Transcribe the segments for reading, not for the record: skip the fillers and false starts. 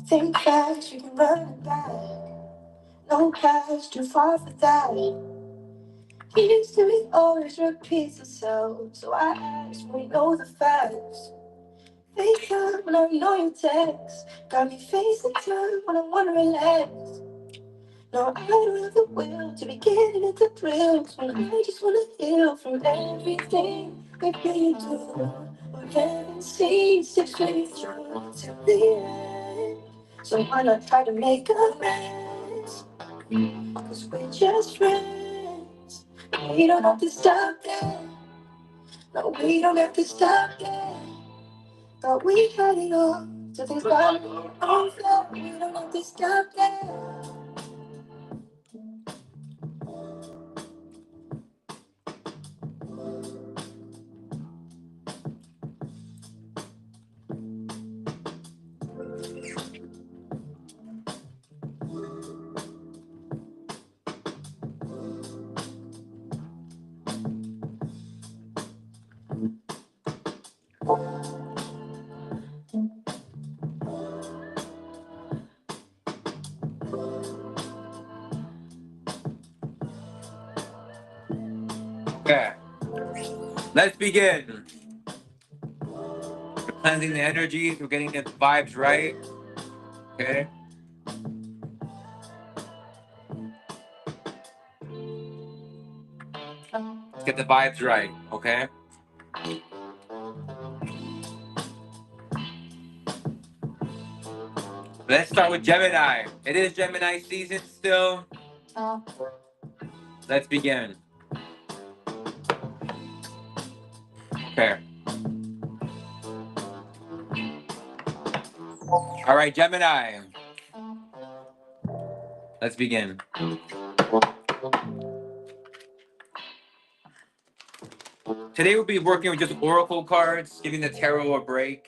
Think fast, you can run it back. No past, too far for that. History always repeats itself, so I ask when we know the facts. Wake up when I know your text. Got me facing time when I wanna relax. No, I don't have the will to be getting into thrills when I just wanna heal from everything we've been through. Or haven't seen 6 feet through to the end. So why not try to make amends? Cause we're just friends. We don't have to stop there. No, we don't have to stop there. Thought we had it all. So things got over. We don't have to stop there. Okay, let's begin. We're cleansing the energy. We're getting the vibes right. Okay. Let's get the vibes right. Okay. Let's start with Gemini. It is Gemini season still. Let's begin. Okay. All right, Gemini. Let's begin. Today we'll be working with just oracle cards, giving the tarot a break.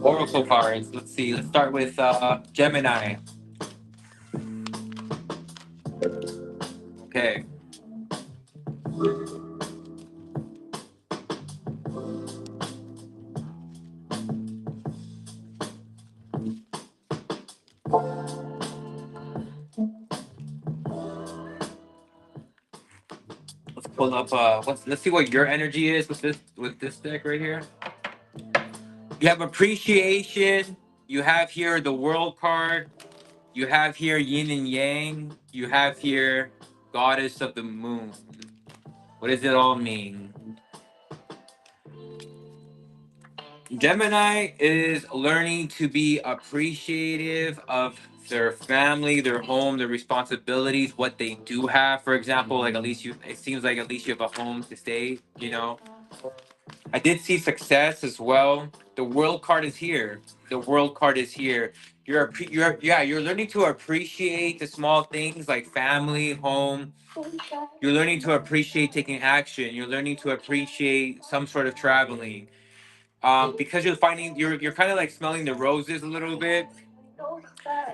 Oracle cards. Let's see. Let's start with Gemini. Okay. Let's pull up. Let's see what your energy is with this deck right here. You have appreciation. You have here the World card. You have here Yin and Yang. You have here Goddess of the Moon. What does it all mean? Gemini is learning to be appreciative of their family, their home, their responsibilities, what they do have. For example, like it seems like at least you have a home to stay, you know. I did see success as well. The World card is here. The World card is here. You're learning to appreciate the small things like family, home. You're learning to appreciate taking action. You're learning to appreciate some sort of traveling. Because you're kind of like smelling the roses a little bit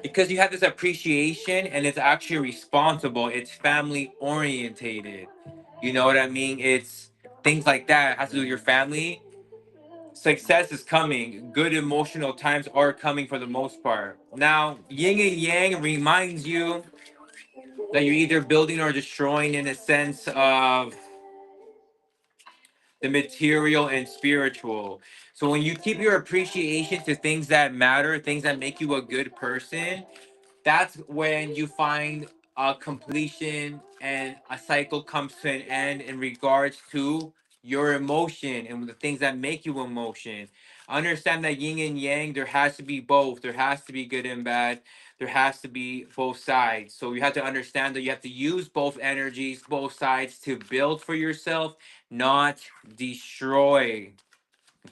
because you have this appreciation and it's actually responsible. It's family orientated. You know what I mean? It's things like that. It has to do with your family. success is coming. Good emotional times are coming for the most part. Now, yin and yang reminds you that you're either building or destroying in a sense of the material and spiritual. So when you keep your appreciation to things that matter, things that make you a good person, that's when you find a completion and a cycle comes to an end in regards to your emotion and the things that make you emotion. Understand that yin and yang, there has to be both. There has to be good and bad. There has to be both sides. So you have to understand that you have to use both energies, both sides to build for yourself, not destroy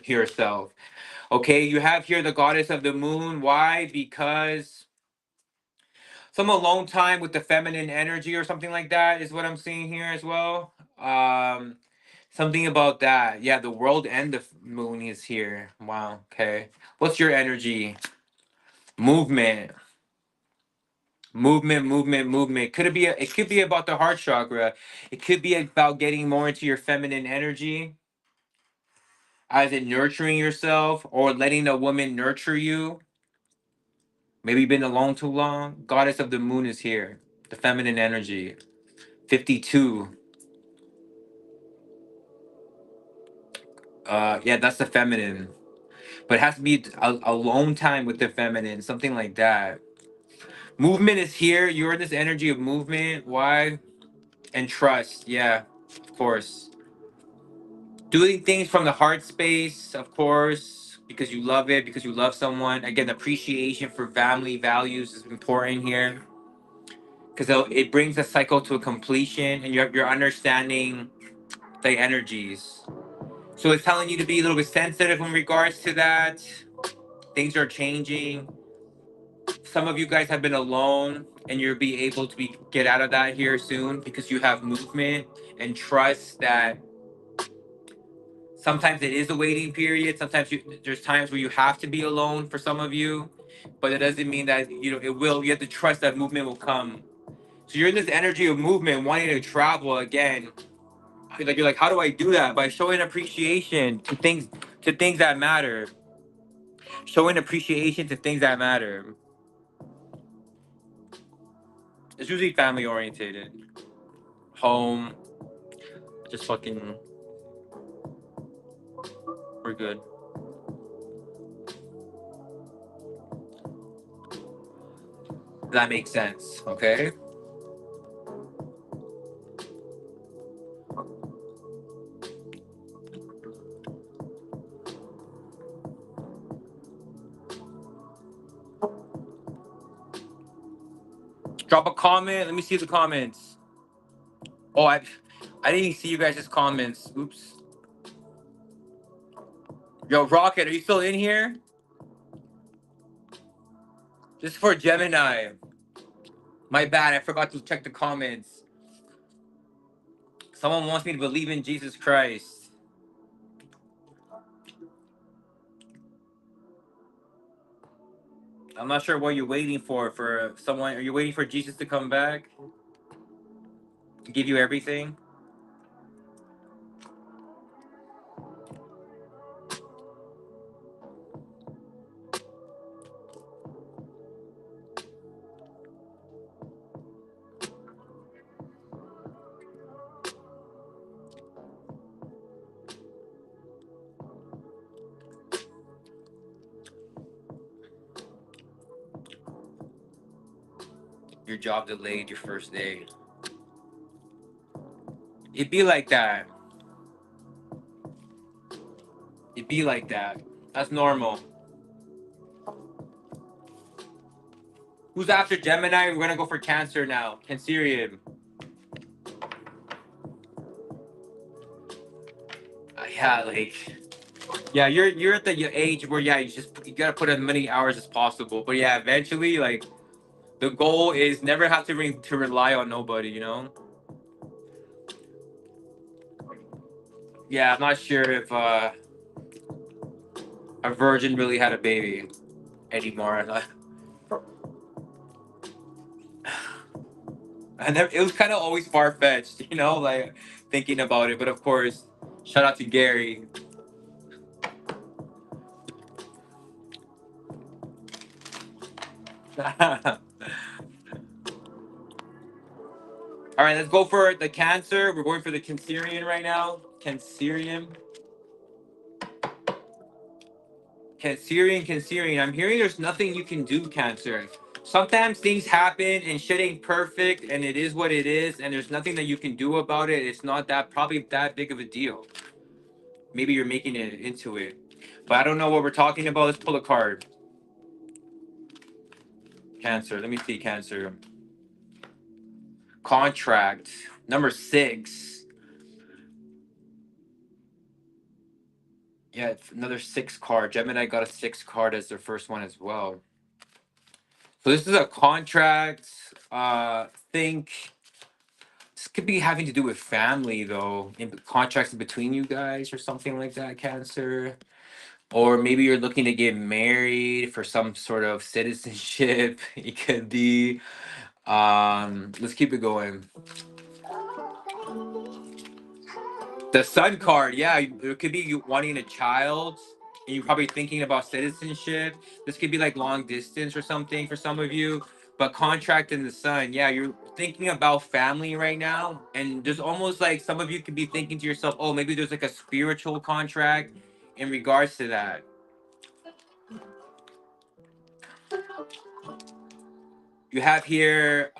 yourself. Okay, you have here the goddess of the moon. Why? Because some alone time with the feminine energy or something like that is what I'm seeing here as well. Something about that. Yeah, the world and the moon is here. Wow. Okay. What's your energy? Movement. Movement. Could it be it could be about the heart chakra. It could be about getting more into your feminine energy, as in nurturing yourself or letting a woman nurture you. Maybe you've been alone too long. Goddess of the moon is here. The feminine energy. 52. Yeah, that's the feminine. But it has to be a alone time with the feminine, something like that. Movement is here. You're in this energy of movement. Why? And trust. Yeah, of course. Doing things from the heart space, of course, because you love it, because you love someone. Again, appreciation for family values is important here because it brings the cycle to a completion, and you're understanding the energies. So it's telling you to be a little bit sensitive in regards to that. Things are changing. Some of you guys have been alone, and you'll be able to get out of that here soon because you have movement and trust that sometimes it is a waiting period. Sometimes there's times where you have to be alone for some of you, but it doesn't mean that it will. You have to trust that movement will come. So you're in this energy of movement, wanting to travel again. Like you're like, how do I do that? By showing appreciation to things that matter. Showing appreciation to things that matter. It's usually family orientated. Home. Just fucking. We're good. That makes sense. Okay. Drop a comment. Let me see the comments. Oh, I didn't see you guys' comments. Oops. Yo, Rocket, are you still in here? Just for Gemini. My bad, I forgot to check the comments. Someone wants me to believe in Jesus Christ. I'm not sure what you're waiting for someone. Are you waiting for Jesus to come back? Give you everything? Your job delayed your first day. It'd be like that. It'd be like that. That's normal. Who's after Gemini? We're gonna go for Cancer now. Cancerian. Yeah, like, yeah, you're at the age where you gotta put as many hours as possible. But yeah, eventually, like, the goal is never have to rely on nobody. Yeah, I'm not sure if a virgin really had a baby anymore. It was kind of always far fetched, like thinking about it. But of course, shout out to Gary. All right, let's go for the Cancer. We're going for the Cancerian right now. Cancerian. Cancerian. I'm hearing there's nothing you can do, Cancer. Sometimes things happen and shit ain't perfect and it is what it is and there's nothing that you can do about it. It's not that probably that big of a deal. Maybe you're making it into it. But I don't know what we're talking about. Let's pull a card. Cancer. Let me see, Cancer. Contract. Number 6. Yeah, it's another 6 card. Gemini got a 6 card as their first one as well. So this is a contract. Think this could be having to do with family though, in contracts in between you guys or something like that, Cancer. Or maybe you're looking to get married for some sort of citizenship. It could be. Let's keep it going. The Sun card, yeah, it could be you wanting a child, and you're probably thinking about citizenship. This could be like long distance or something for some of you. But contract in the Sun, yeah, you're thinking about family right now, and there's almost like some of you could be thinking to yourself, oh, maybe there's like a spiritual contract in regards to that. You have here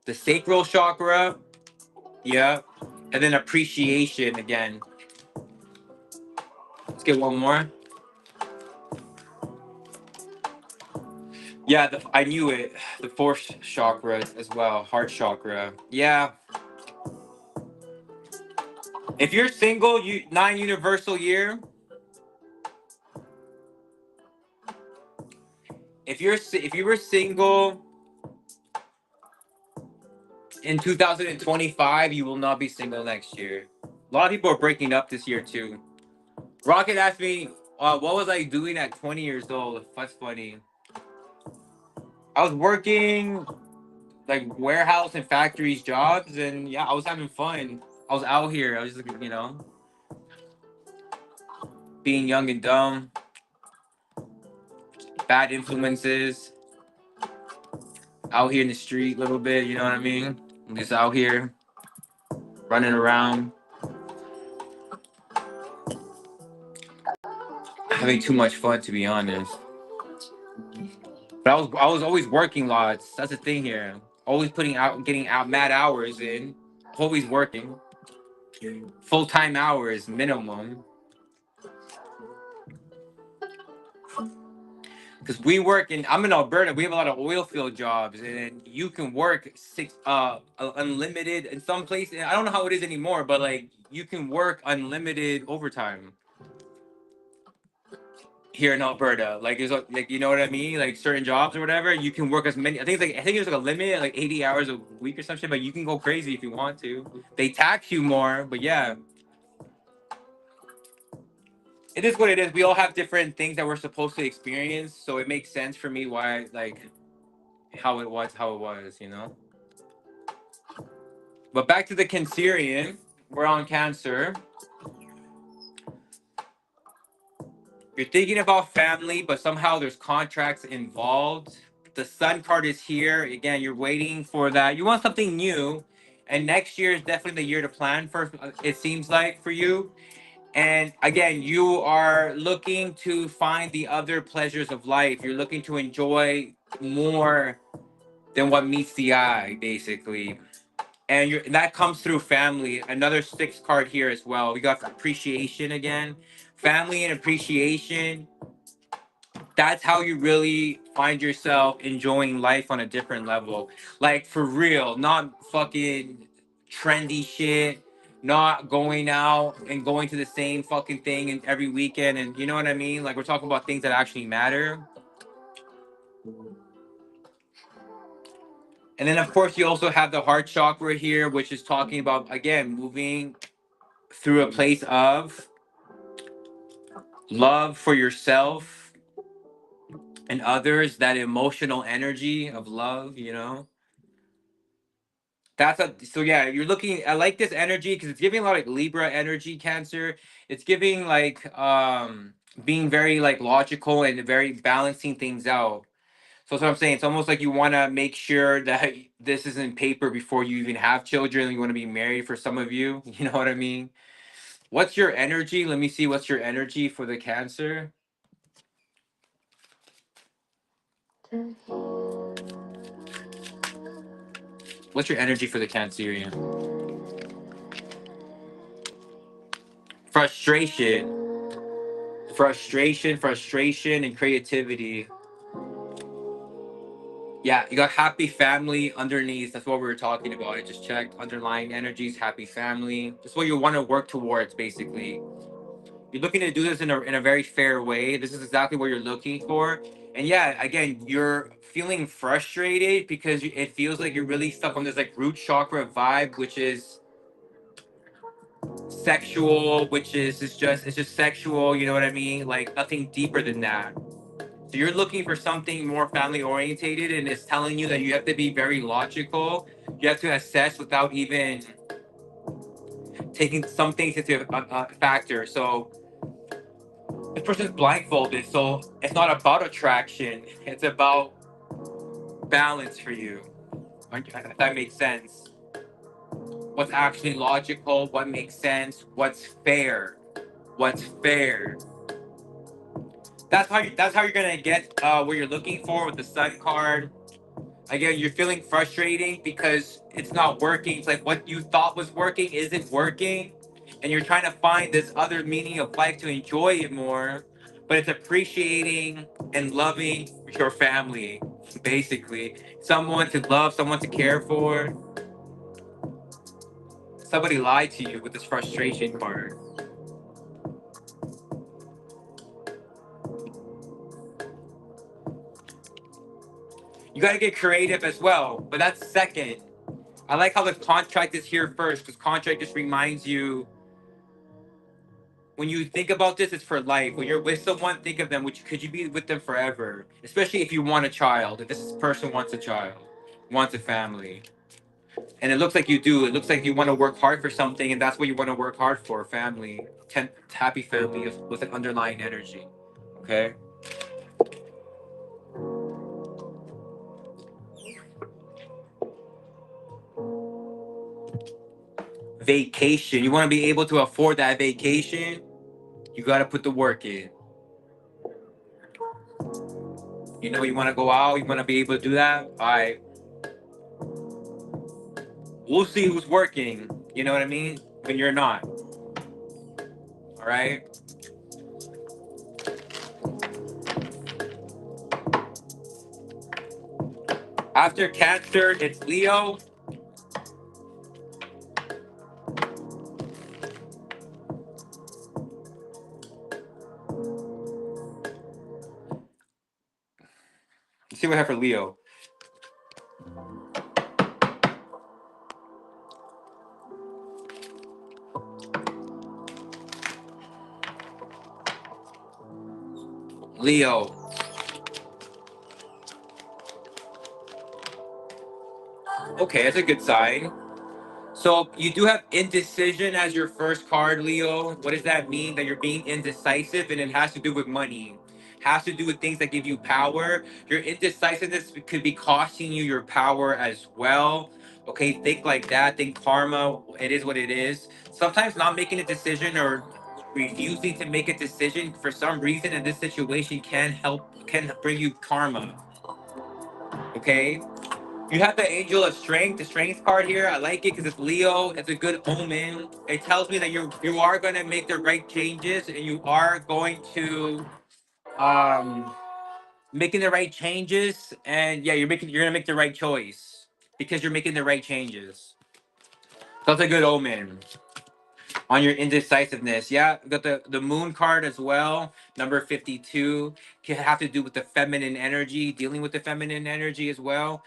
the sacral chakra, yeah, and then appreciation again. Let's get one more. Yeah, I knew it. The fourth chakra as well, heart chakra. Yeah. If you're single, 9 universal year. If you were single in 2025, you will not be single next year. A lot of people are breaking up this year too. Rocket asked me, what was I doing at 20 years old? That's funny. I was working like warehouse and factories jobs, and yeah, I was having fun. I was out here. I was just, being young and dumb, bad influences, out here in the street a little bit, you know what I mean? I'm just out here running around, having too much fun to be honest. But I was always working lots. That's the thing here. Always getting out mad hours in, always working. Full-time hours minimum. Because I'm in Alberta, we have a lot of oil field jobs, and you can work unlimited in some places. I don't know how it is anymore, but like you can work unlimited overtime here in Alberta. Like like you know what I mean? Like certain jobs or whatever, you can work as many. I think there's like a limit, like 80 hours a week or some shit. But you can go crazy if you want to. They tax you more, but yeah, it is what it is. We all have different things that we're supposed to experience, so it makes sense for me why like how it was, you know. But back to the Cancerian, we're on Cancer. You're thinking about family, but somehow there's contracts involved. The Sun card is here. Again, you're waiting for that. You want something new. And next year is definitely the year to plan for, it seems like, for you. And again, you are looking to find the other pleasures of life. You're looking to enjoy more than what meets the eye, basically. And that comes through family. Another 6 card here as well. We got appreciation again. Family and appreciation, that's how you really find yourself enjoying life on a different level. Like for real, not fucking trendy shit, not going out and going to the same fucking thing and every weekend, and you know what I mean? Like we're talking about things that actually matter. And then of course you also have the heart chakra here, which is talking about again moving through a place of love for yourself and others, that emotional energy of love, you know. So yeah, you're looking. I like this energy because it's giving a lot of Libra energy, Cancer. It's giving like being very like logical and very balancing things out. So that's what I'm saying. It's almost like you want to make sure that this is in paper before you even have children. You want to be married for some of you. You know what I mean? What's your energy? Let me see. What's your energy for the Cancer? What's your energy for the Cancerian? Frustration. Frustration, and creativity. Yeah, you got happy family underneath. That's what we were talking about. I just checked underlying energies, happy family. That's what you want to work towards, basically. You're looking to do this in a very fair way. This is exactly what you're looking for. And yeah, again, you're feeling frustrated because it feels like you're really stuck on this like root chakra vibe, which is sexual, which is it's just sexual. You know what I mean? Like nothing deeper than that. So you're looking for something more family orientated, and it's telling you that you have to be very logical. You have to assess without even taking some things into a factor. So this person's blindfolded, so it's not about attraction. It's about balance for you. If that makes sense. What's actually logical? What makes sense? What's fair? What's fair? That's how you're gonna get what you're looking for with the Sun card. Again, you're feeling frustrating because it's not working. It's like what you thought was working isn't working, and you're trying to find this other meaning of life to enjoy it more. But it's appreciating and loving your family, basically. Someone to love, someone to care for. Somebody lied to you with this frustration part. You got to get creative as well, but that's second. I like how the contract is here first because contract just reminds you when you think about this, it's for life. When you're with someone, think of them. Which could you be with them forever? Especially if you want a child. If this person wants a child, wants a family, and it looks like you do. It looks like you want to work hard for something, and that's what you want to work hard for. Family, happy family with an underlying energy. Okay. Vacation. You want to be able to afford that vacation. You got to put the work in. You know, you want to go out. You want to be able to do that. All right. We'll see who's working. You know what I mean? When you're not. All right. After Cancer, it's Leo. Let's see what I have for Leo. Leo. Okay, that's a good sign. So you do have indecision as your first card, Leo. What does that mean? That you're being indecisive, and it has to do with money. Has to do with things that give you power. Your indecisiveness could be costing you your power as well. Okay, think like that. Think karma. It is what it is. Sometimes not making a decision or refusing to make a decision for some reason in this situation can bring you karma. Okay, you have the Angel of Strength, the Strength card here. I like it because it's Leo. It's a good omen. It tells me that you are going to make the right changes and you are going to um making the right changes. And yeah, you're gonna make the right choice because you're making the right changes. That's a good omen on your indecisiveness. Yeah, we got the Moon card as well. Number 52 can have to do with the feminine energy, dealing with the feminine energy as well.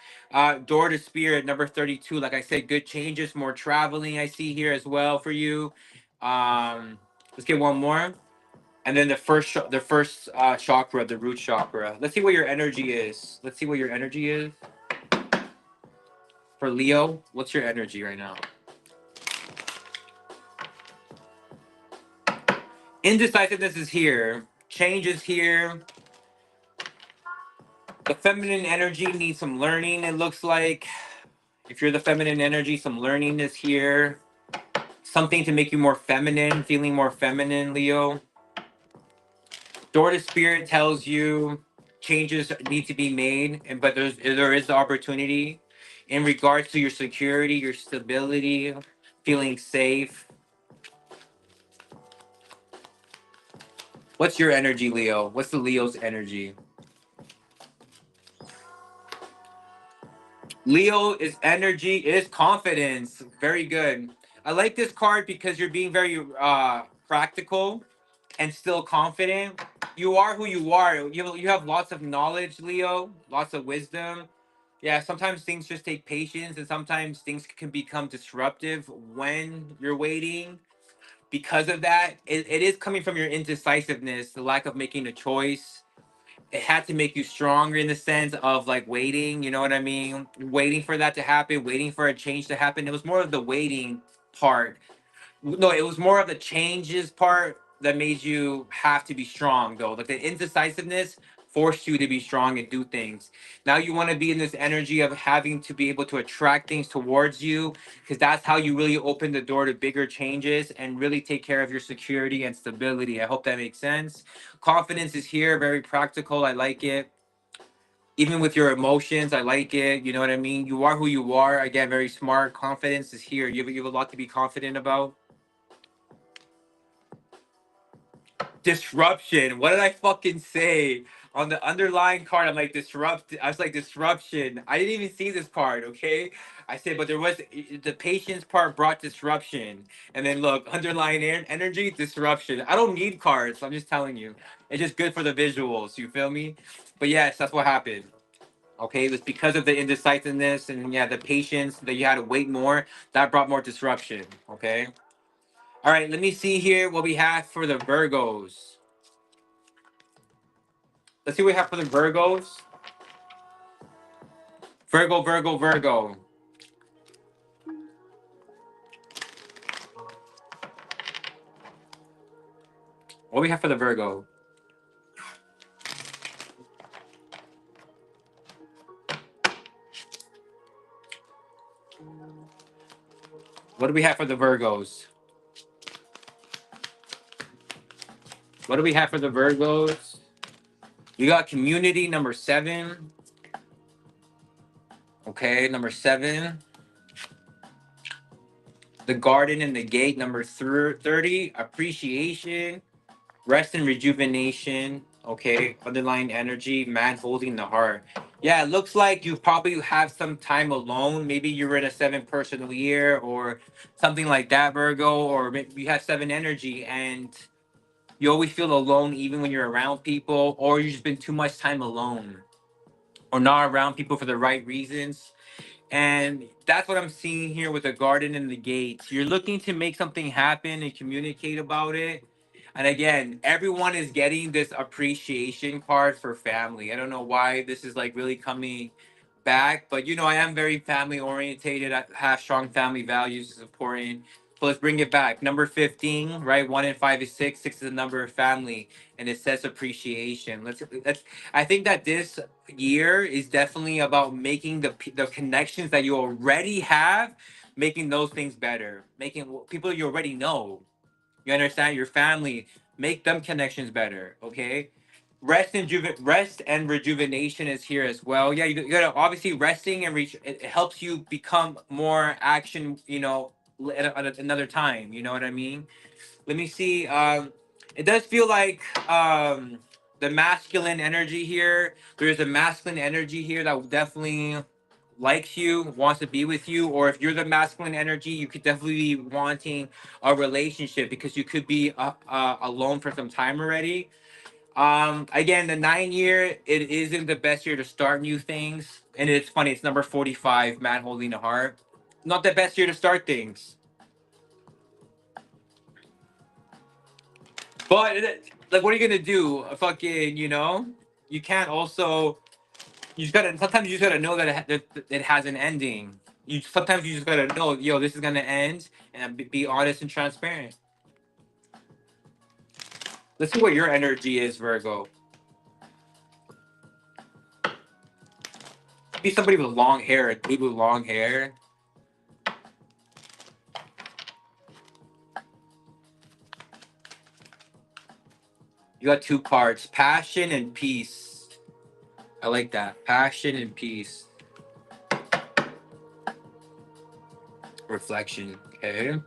Door to Spirit, number 32. Like I said, good changes, more traveling. I see here as well for you. Let's get one more. And then the first chakra, the root chakra. Let's see what your energy is. Let's see what your energy is for Leo. What's your energy right now? Indecisiveness is here. changes here. The feminine energy needs some learning, it looks like. If you're the feminine energy, some learning is here. Something to make you more feminine, feeling more feminine, Leo. Door to Spirit tells you changes need to be made, and but there is the opportunity in regards to your security, your stability, feeling safe. What's your energy, Leo? What's the Leo's energy? Leo is energy, is confidence. Very good. I like this card because you're being very practical and still confident. You are who you are. You have lots of knowledge, Leo, lots of wisdom. Yeah, sometimes things just take patience, and sometimes things can become disruptive when you're waiting. Because of that, it is coming from your indecisiveness, the lack of making a choice. It had to make you stronger in the sense of like waiting, you know what I mean? Waiting for that to happen, waiting for a change to happen. It was more of the waiting part. No, it was more of the changes part that made you have to be strong, though. Like the indecisiveness forced you to be strong and do things. Now you want to be in this energy of having to be able to attract things towards you, because that's how you really open the door to bigger changes and really take care of your security and stability. I hope that makes sense. Confidence is here, very practical. I like it. Even with your emotions, I like it. You know what I mean? You are who you are. Again, very smart. Confidence is here. You have a lot to be confident about. Disruption. What did I fucking say? On the underlying card, I'm like disrupt. I was like disruption. I didn't even see this card. Okay, I said, but there was the patience part brought disruption, and then look, underlying energy disruption. I don't need cards. I'm just telling you, it's just good for the visuals. You feel me? But yes, that's what happened. Okay, it was because of the indecisiveness and yeah, the patience that you had to wait more. That brought more disruption. Okay. All right, let me see here what we have for the Virgos. Let's see what we have for the Virgos. Virgo, Virgo, Virgo. What do we have for the Virgo? What do we have for the Virgos? What do we have for the Virgos? We got community number 7. Okay, number 7. The garden and the gate number 30. Appreciation, rest and rejuvenation. Okay, underlying energy, man holding the heart. Yeah, it looks like you probably have some time alone. Maybe you're in a 7 personal year or something like that, Virgo, or maybe you have 7 energy and you always feel alone even when you're around people, or you just been too much time alone or not around people for the right reasons. And that's what I'm seeing here with the garden and the gates. You're looking to make something happen and communicate about it. And again, everyone is getting this appreciation card for family. I don't know why this is like really coming back, but you know, I am very family orientated. I have strong family values, is important. So let's bring it back. Number 15, right? 1 and 5 is 6. 6 is the number of family, and it says appreciation. Let's. I think that this year is definitely about making the connections that you already have, making those things better, making people you already know. You understand your family, make them connections better. Okay, rest and rejuvenation is here as well. Yeah, you gotta obviously resting and it helps you become more action. You know, at another time. You know what I mean? Let me see. It does feel like the masculine energy here. There's a masculine energy here that definitely likes you, wants to be with you, or if you're the masculine energy, you could definitely be wanting a relationship because you could be alone for some time already. Again, the 9 year, it isn't the best year to start new things, and it's funny. It's number 45, man holding a heart. Not the best year to start things. But like, what are you gonna do? Fucking, you know, you can't also. You just gotta. Sometimes you just gotta know that that it has an ending. Sometimes you just gotta know, yo, this is gonna end, and be honest and transparent. Let's see what your energy is, Virgo. Be somebody with long hair, a dude with long hair. You got two cards, passion and peace. I like that. Passion and peace. Reflection. Okay.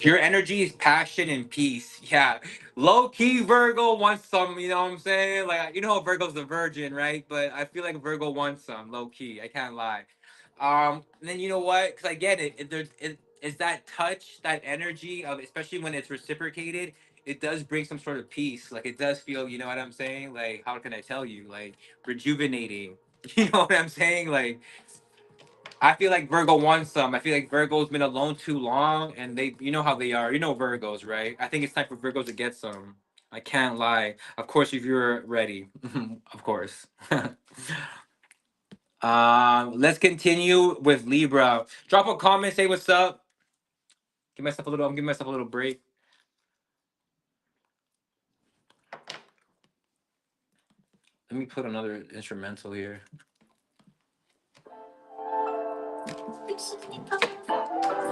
Your energy is passion and peace. Yeah. Low key Virgo wants some, you know what I'm saying? Like, you know, Virgo's the virgin, right? But I feel like Virgo wants some, low key. I can't lie. And then you know what? Because I get it. It's that touch, that energy of, especially when it's reciprocated, it does bring some sort of peace. Like, it does feel, you know what I'm saying? Like, how can I tell you? Like, rejuvenating. You know what I'm saying? Like, I feel like Virgo wants some. I feel like Virgo's been alone too long, and they, you know how they are. You know Virgos, right? I think it's time for Virgos to get some. I can't lie. Of course, if you're ready, of course. Let's continue with Libra. Drop a comment, say what's up. Give myself a little. I'm giving myself a little break. Let me put another instrumental here.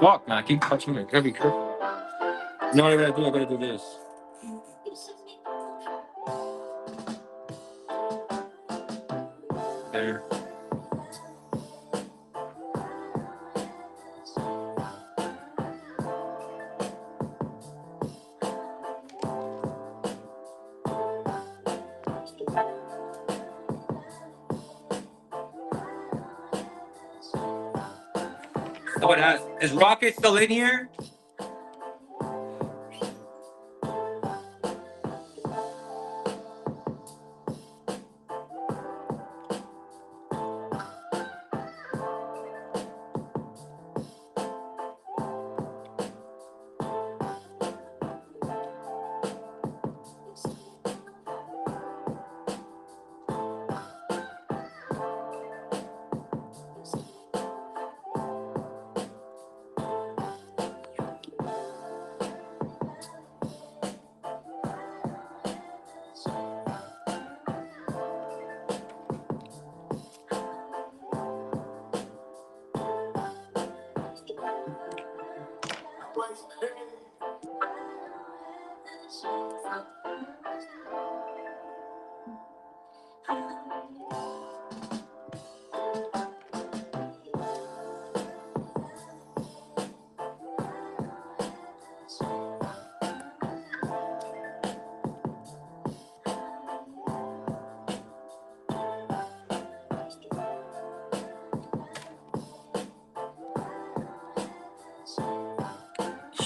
Fuck, man! I keep touching it. Gotta be careful. You know what I gotta do? I gotta do this. There. Someone asked, is Rocket still in here?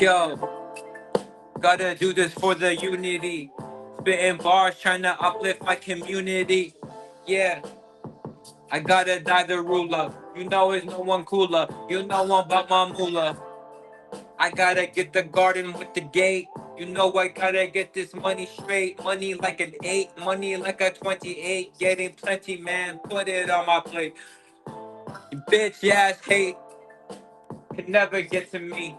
Yo, gotta do this for the unity. Spitting bars, trying to uplift my community. Yeah, I gotta die the ruler. You know it's no one cooler. You know I'm about my moolah. I gotta get the garden with the gate. You know I gotta get this money straight. Money like an 8, money like a 28. Getting plenty, man. Put it on my plate. You bitch ass hate can never get to me.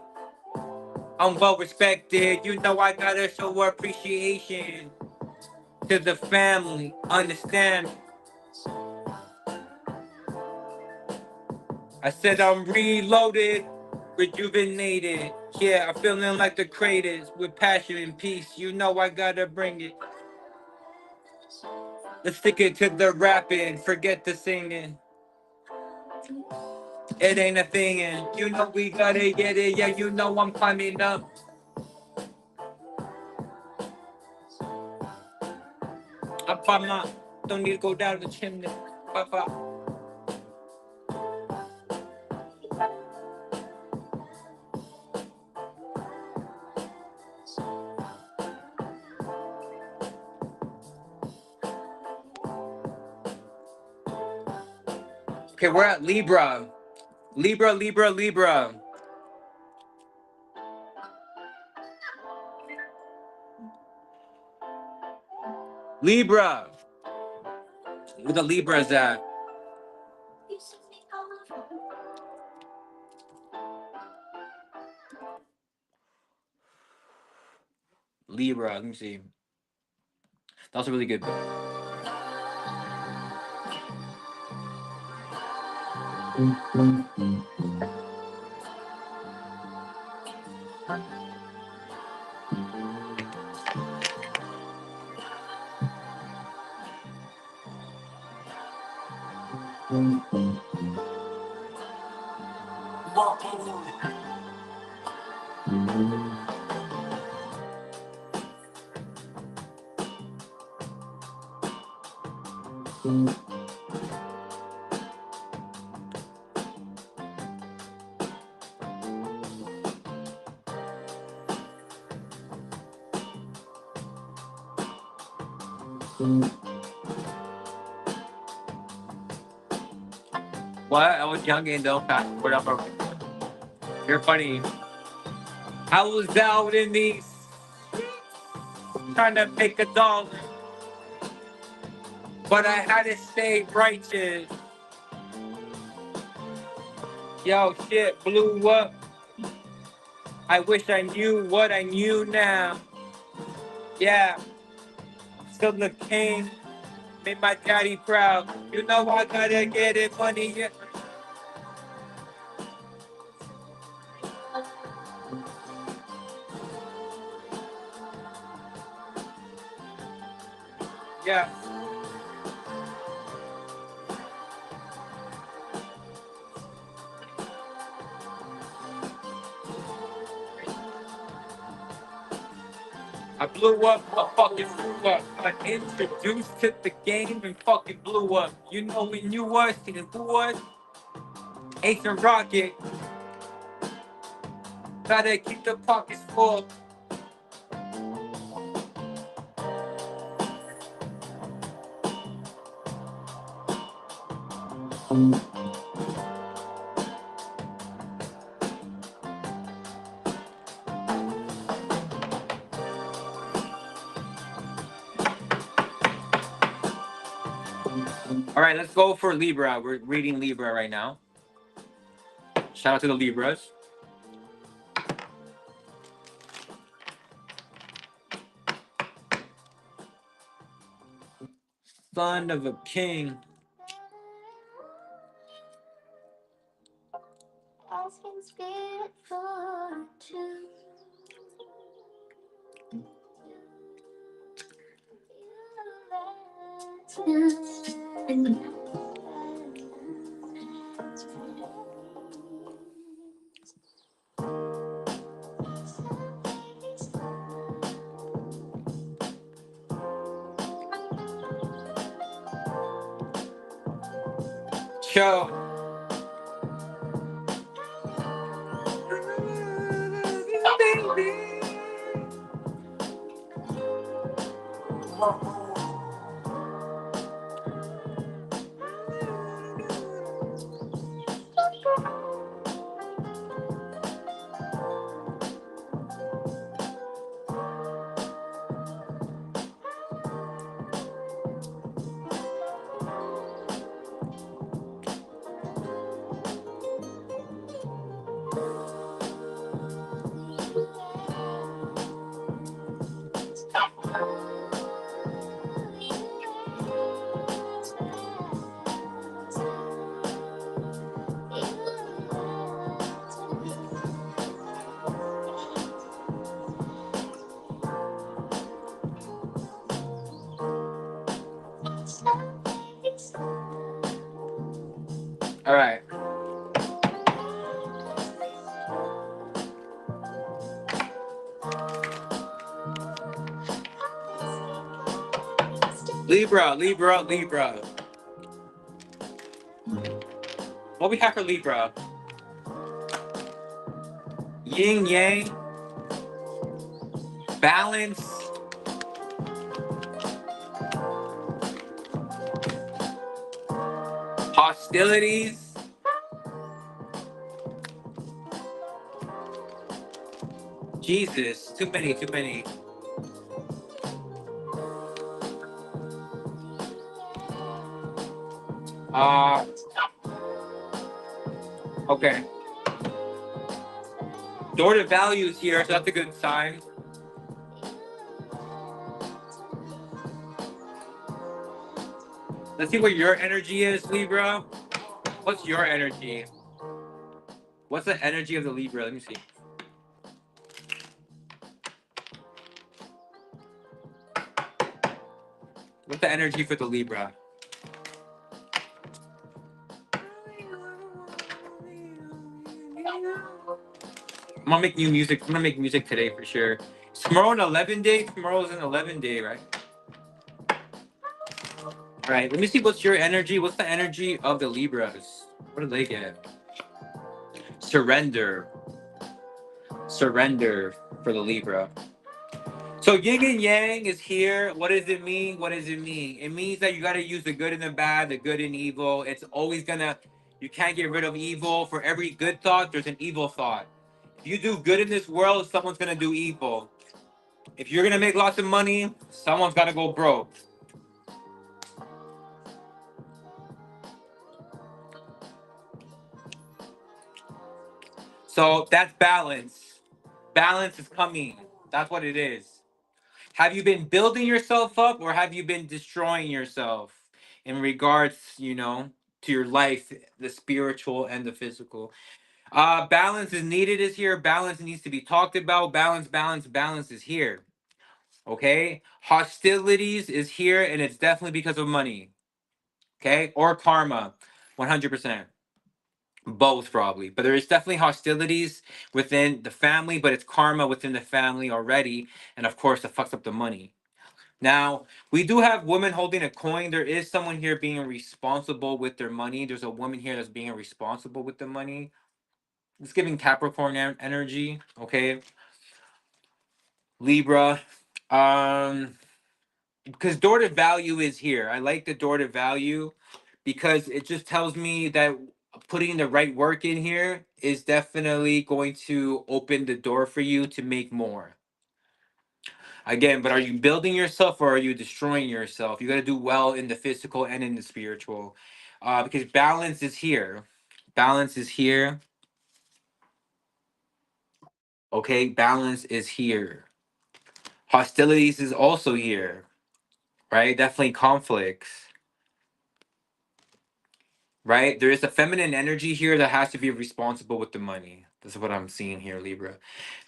I'm well respected. You know I gotta show appreciation to the family. Understand? I said I'm reloaded, rejuvenated. Yeah, I'm feeling like the craters with passion and peace. You know I gotta bring it. Let's stick it to the rapping, forget the singing. It ain't a thing, and you know we gotta get it. Yeah, you know I'm climbing up. Up on my, don't need to go down the chimney. Papa. Okay, we're at Libra. Libra, Libra, Libra. Libra. Where the Libras at? Libra. Let me see. That was a really good book. What? I was young and don't fast forward up. You're funny. I was out in these trying to make a dollar, but I had to stay righteous. Yo, shit blew up. I wish I knew what I knew now. Yeah, still the king. Made my daddy proud. You know I gotta get it money. Yeah. Yeah. I blew up, I fucking blew up. Got introduced to the game and fucking blew up. You know we knew us and who us? Ace and Rocket. Gotta keep the pockets full. All right, let's go for Libra. We're reading Libra right now. Shout out to the Libras. Son of a king. Asking spirit for two. Yo. All right. Libra, Libra, Libra. What we have for Libra? Yin Yang. Balance. Hostilities. Jesus, too many, too many. Okay. Door to values here, so that's a good sign. Let's see what your energy is, Libra. What's your energy? What's the energy of the Libra? Let me see. What's the energy for the Libra? I'm gonna make new music. I'm gonna make music today for sure. Is tomorrow an 11 day? Tomorrow's an 11 day, right? All right. Let me see what's your energy. What's the energy of the Libras? What do they get? Surrender. Surrender for the Libra. So yin and yang is here. What does it mean? What does it mean? It means that you got to use the good and the bad, the good and evil. It's always gonna, you can't get rid of evil. For every good thought, there's an evil thought. If you do good in this world, someone's gonna do evil. If you're gonna make lots of money, someone's gotta go broke. So that's balance. Balance is coming. That's what it is. Have you been building yourself up or have you been destroying yourself in regards, to your life, the spiritual and the physical? Balance is needed is here. Balance needs to be talked about. Balance is here. Okay? Hostilities is here and it's definitely because of money. Okay? Or karma. 100%. Both probably, but there is definitely hostilities within the family, but it's karma within the family already, and of course it fucks up the money. Now we do have women holding a coin. There is someone here being responsible with their money. There's a woman here that's being responsible with the money. It's giving Capricorn energy. Okay, Libra. Um, because door to value is here. I like the door to value because it just tells me that putting the right work in here is definitely going to open the door for you to make more. Again, but are you building yourself or are you destroying yourself? You got to do well in the physical and in the spiritual, because balance is here. Balance is here. Okay, balance is here. Hostilities is also here, right? Definitely conflicts. Right? There is a feminine energy here that has to be responsible with the money. This is what I'm seeing here, Libra.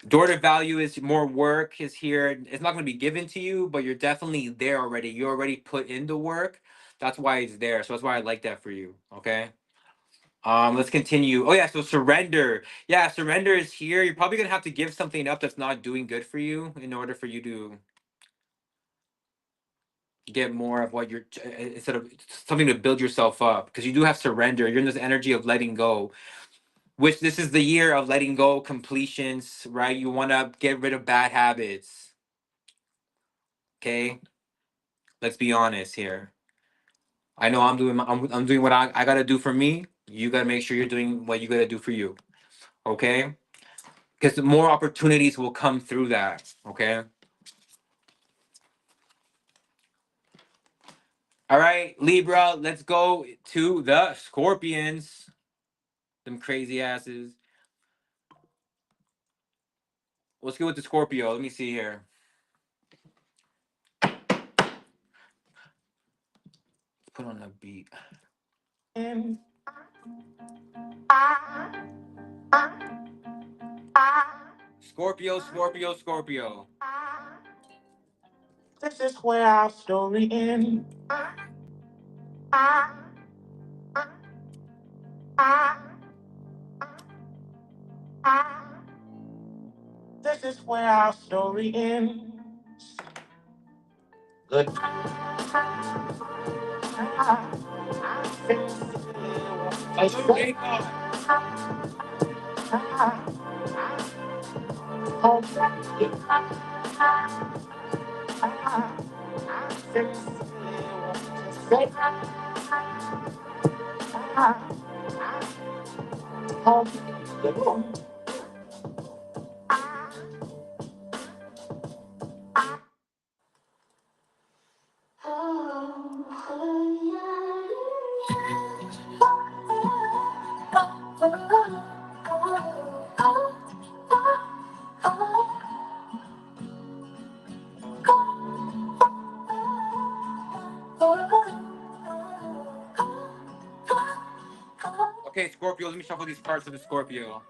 Door to value is more work is here. It's not going to be given to you, but you're definitely there already. You already put in the work. That's why it's there. So that's why I like that for you. Okay. Let's continue. Oh yeah, so surrender. Yeah, surrender is here. You're probably gonna have to give something up that's not doing good for you in order for you to get more of what you're instead of something to build yourself up because you do have surrender. You're in this energy of letting go, which this is the year of letting go, completions, right? You want to get rid of bad habits. Okay, let's be honest here. I know I'm doing what I gotta do for me. You gotta make sure you're doing what you gotta do for you. Okay, because more opportunities will come through that. Okay. All right, Libra. Let's go to the Scorpions. Them crazy asses. Let's go with the Scorpio. Let me see here. Put on a beat. Scorpio, Scorpio, Scorpio. This is where our story ends. This is where our story ends. Good. Okay, Scorpio. Let me shuffle these cards for the Scorpio.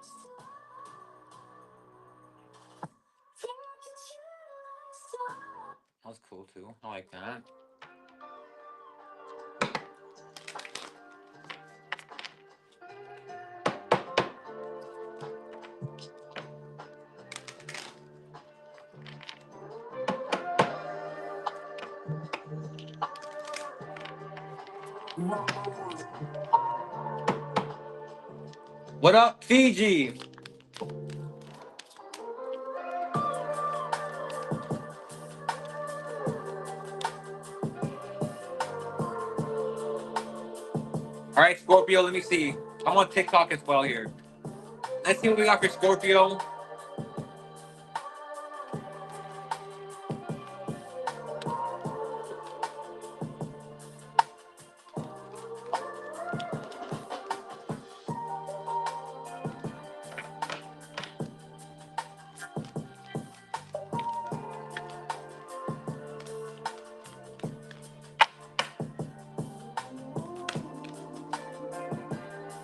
That was cool too. I like that. What up, Fiji? All right, Scorpio. Let me see. I'm on TikTok as well here. Let's see what we got for Scorpio.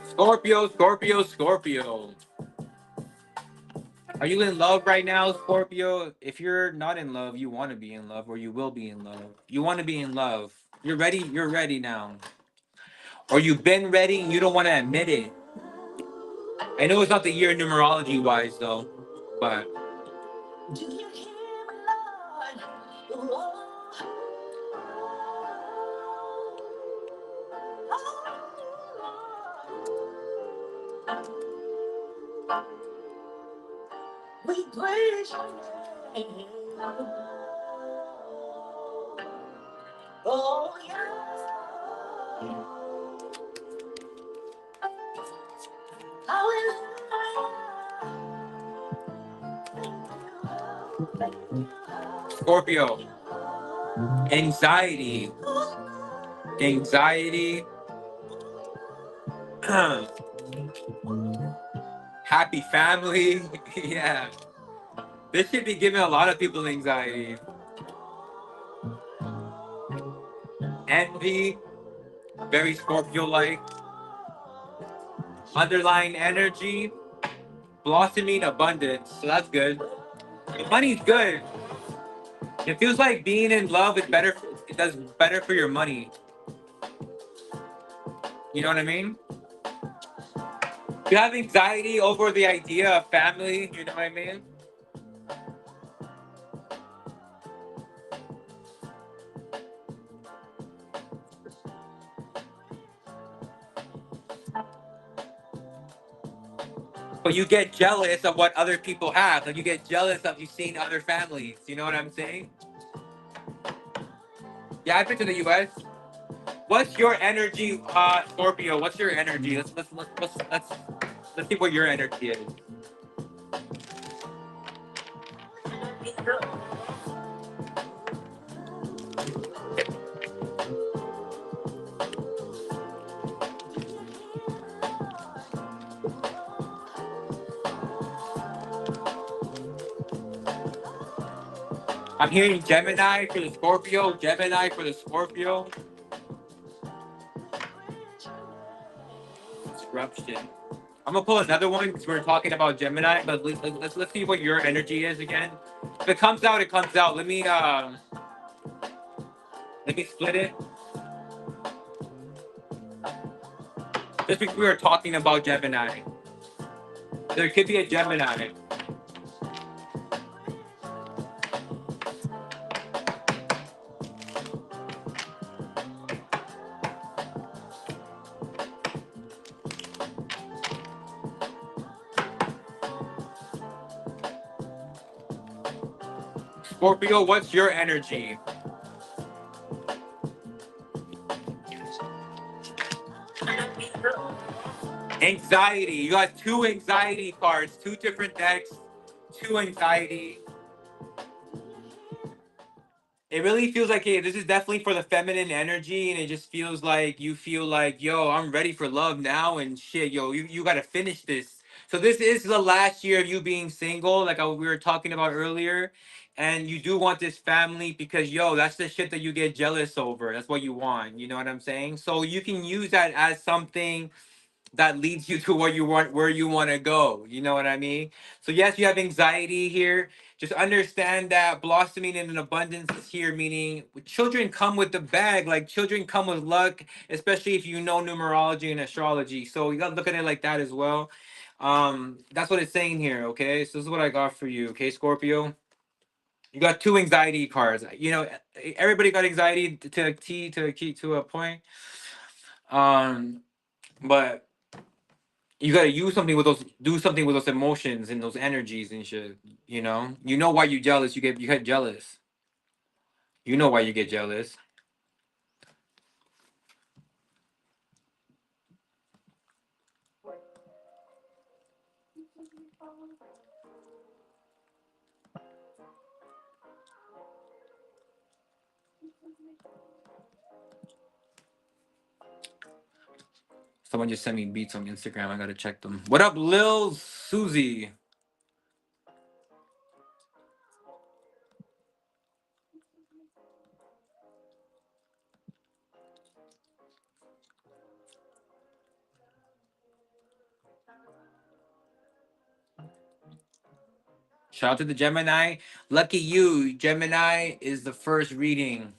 Scorpio, Scorpio, Scorpio. Are you in love right now, Scorpio? If you're not in love, you want to be in love, or you will be in love. You want to be in love. You're ready. You're ready now. Or you've been ready and you don't want to admit it. I know it's not the year numerology wise, though, but. We praise your name. Oh, yeah. Scorpio, anxiety, anxiety, happy family. Yeah, this should be giving a lot of people anxiety. Envy, very Scorpio like. Underlying energy, blossoming abundance. So that's good. The money's good. It feels like being in love is better. It does better for your money. You know what I mean? You have anxiety over the idea of family. You know what I mean? But you get jealous of what other people have. Like you get jealous of you seeing other families. You know what I'm saying? Yeah, I've been to the U.S. What's your energy, Scorpio? What's your energy? Let's see what your energy is. I'm hearing Gemini for the Scorpio. Gemini for the Scorpio. Disruption. I'm gonna pull another one because we're talking about Gemini, but let's see what your energy is again. If it comes out, it comes out. Let me split it. Just because we were talking about Gemini, there could be a Gemini. Scorpio, what's your energy? Anxiety. You got two anxiety cards, two different decks, two anxiety. It really feels like, hey, this is definitely for the feminine energy, and it just feels like you feel like, yo, I'm ready for love now, and shit, yo, you got to finish this. So this is the last year of you being single, like we were talking about earlier, and you do want this family because, yo, that's the shit that you get jealous over. That's what you want. You know what I'm saying? So you can use that as something that leads you to where you want to go. You know what I mean? So yes, you have anxiety here. Just understand that blossoming in an abundance is here, meaning children come with the bag. Like children come with luck, especially if you know numerology and astrology. So you gotta look at it like that as well. That's what it's saying here. Okay, so this is what I got for you. Okay, Scorpio. You got two anxiety cards. You know, everybody got anxiety to a T to a key to a point. Um, but you gotta use something with those, do something with those emotions and those energies and shit. You know why you jealous. You get jealous. You know why you get jealous. Someone just sent me beats on Instagram. I gotta check them. What up, Lil Susie? Shout out to the Gemini. Lucky you. Gemini is the first reading.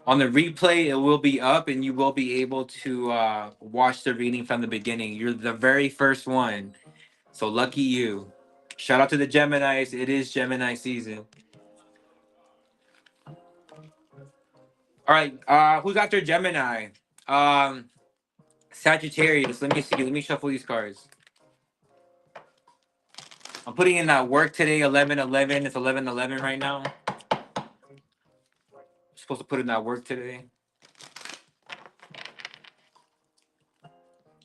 On the replay, it will be up and you will be able to watch the reading from the beginning. You're the very first one. So lucky you. Shout out to the Geminis. It is Gemini season. All right. Who's after Gemini? Um, Sagittarius. Let me see. Let me shuffle these cards. I'm putting in that work today, 11/11. It's 11/11 right now. I'm supposed to put in that work today.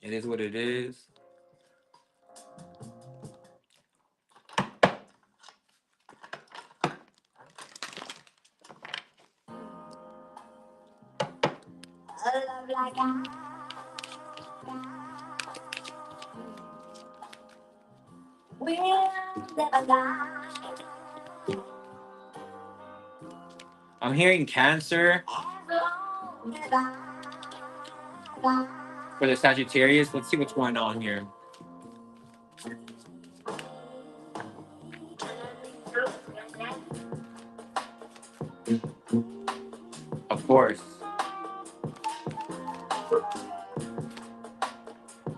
It is what it is. I'm hearing Cancer for the Sagittarius. Let's see what's going on here. Of course.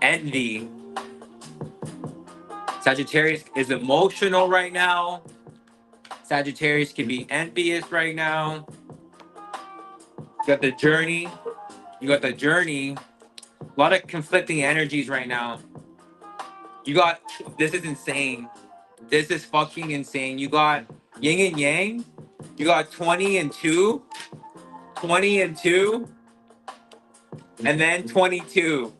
Envy. Sagittarius is emotional right now. Sagittarius can be envious right now. You got the journey. You got the journey. A lot of conflicting energies right now. You got, this is insane. This is fucking insane. You got yin and yang. You got 20 and 2, 20 and 2, and then 22.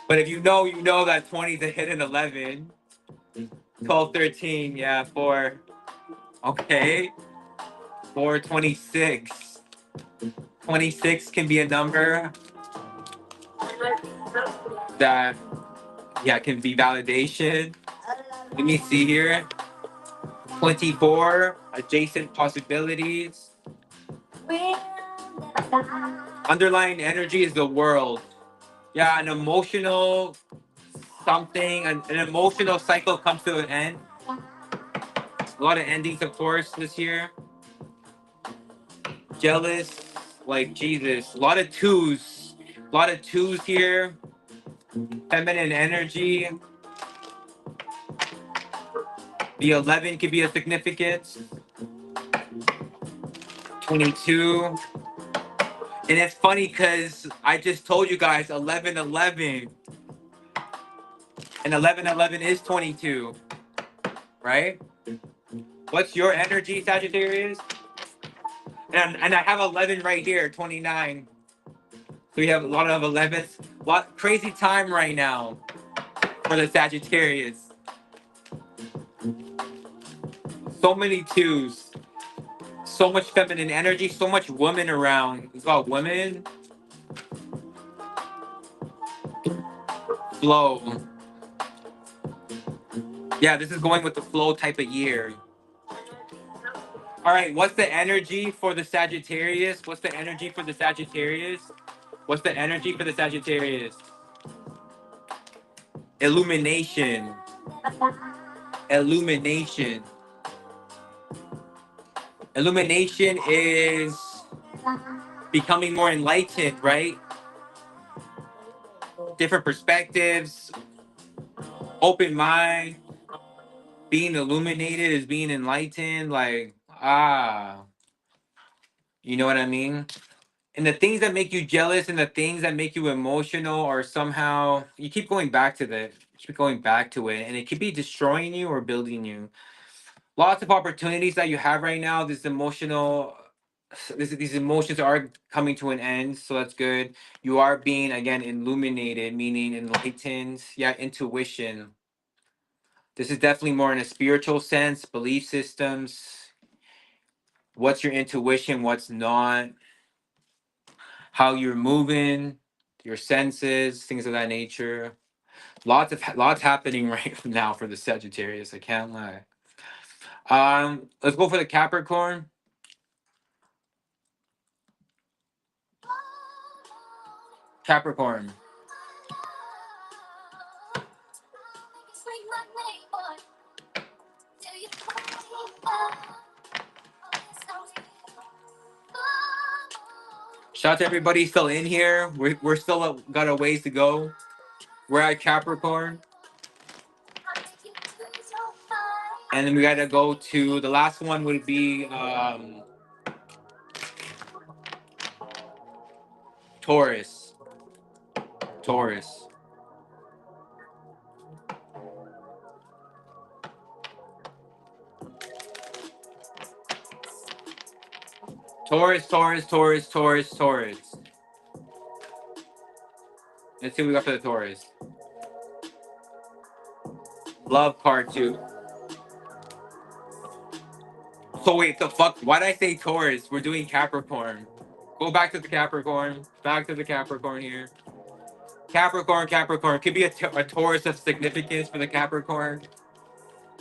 But if you know that 20 is a hidden 11. 12, 13, yeah, 4. Okay. 4, 26. 26 can be a number that, yeah, can be validation. Let me see here. 24, adjacent possibilities. Underlying energy is the world. Yeah, an emotional something, an emotional cycle comes to an end. A lot of endings, of course, this year. Jealous, like Jesus. A lot of twos. A lot of twos here. Feminine energy. The 11 could be a significance. 22. And it's funny because I just told you guys 11/11. And 11/11 is 22. Right? What's your energy, Sagittarius? And I have 11 right here, 29. So we have a lot of 11s. Lot crazy time right now for the Sagittarius. So many twos. So much feminine energy, so much women around. It's about women. Flow. Yeah, this is going with the flow type of year. All right, what's the energy for the Sagittarius? What's the energy for the Sagittarius? What's the energy for the Sagittarius? Illumination. Illumination. Illumination is becoming more enlightened, right? Different perspectives, open mind, being illuminated is being enlightened. Like, you know what I mean? And the things that make you jealous and the things that make you emotional are somehow, you keep going back to keep going back to it, and it could be destroying you or building you. Lots of opportunities that you have right now. These emotions are coming to an end, so that's good. You are being again illuminated, meaning enlightened. Yeah, intuition. This is definitely more in a spiritual sense, belief systems. What's your intuition? What's not? How you're moving, your senses, things of that nature. Lots happening right now for the Sagittarius. I can't lie. Let's go for the Capricorn. Capricorn. Shout out to everybody still in here. We're still got a ways to go. We're at Capricorn. And then we got to go to the last one would be Taurus. Taurus. Taurus, Taurus, Taurus, Taurus, Taurus. Let's see what we got for the Taurus. Love card too. So wait, the fuck? Why did I say Taurus? We're doing Capricorn. Go back to the Capricorn. Back to the Capricorn here. Capricorn, Capricorn. Could be a Taurus of significance for the Capricorn.